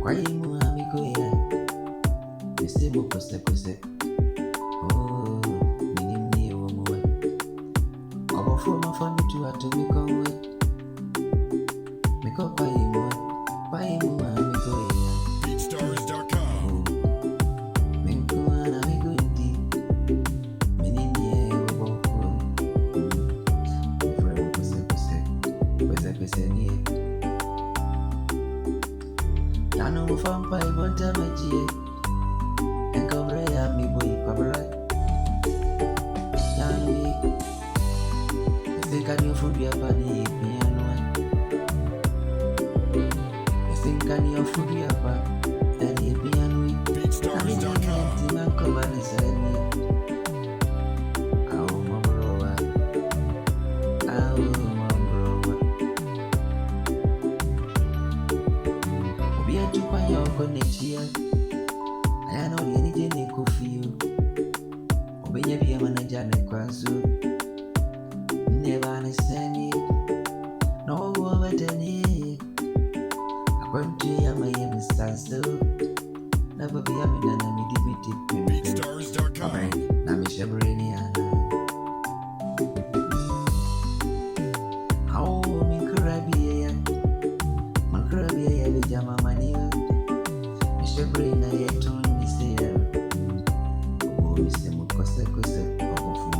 Kwa imu amigo ya Misemo kose kose Oh Minimni uomuwe Obofu mafami tu atumikonwe Miko kwa imu amigo ya BeatStars.com. Minko ana amigo indi Minimni uobofu Ifremu kose kose Kose kose niye Yano mufampa ibonta mejie Enkobre ya mibui kwa brai Yanwi Esinka ni ofubi hapa ni piano Esinka ni ofubi hapa ni piano Nami ni enti mankoba ni sani Au mambrowa Obia tupa yoko nechia Ayano yeni jene kufiyo Obenya biya manajane kwanzu Neba neseni No wabatani Akwanti ya maye mistanso Naba biya minana midimiti BeatStars.com. Na mishabreni yana How minkurabiya ya bijama maniyo Mishabrena yeton misaya Obo misemu kose kose obofu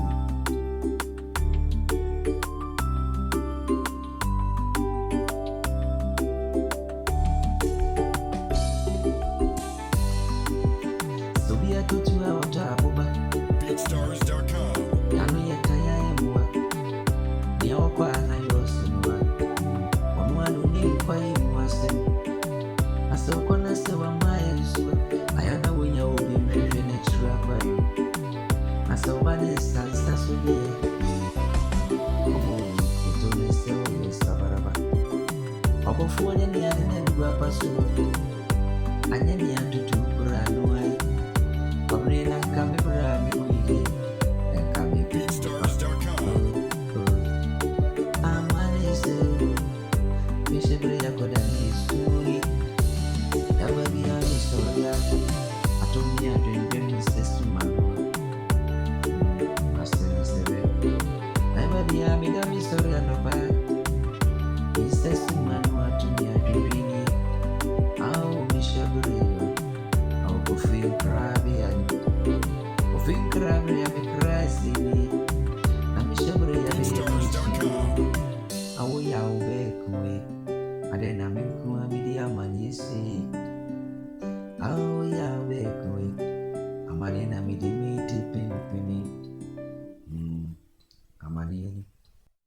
Sobia tutua watabuba BeatStars.com. Yanu yakaya emwa Nia wakwa anayosunwa Wamwanu ni kwa imwa sem Asa wakona sewa maya uswa Ayana wenya ubi mrere netura kwa yu Asa wabane salsa sulie Obo utone sewa yesa baraba Obo fuwanya ni adine mgwa pasu Anya ni antutu kuranu ay Wamre na kame brami uile Kame BeatStars.com. Amanece Mishebre ya kodani suri Yababi ya historia Atumia dwendwe sesu manua Masere sere Yababi ya midami historia noba Sesu manua tumia dwendwe Au mishebre Au kufin krabi ya Kufin krabi ya mikrasi Na mishebre ya BeatStars.com. Awo ya ube kuwe Ade na mikuwa midi ya manyesi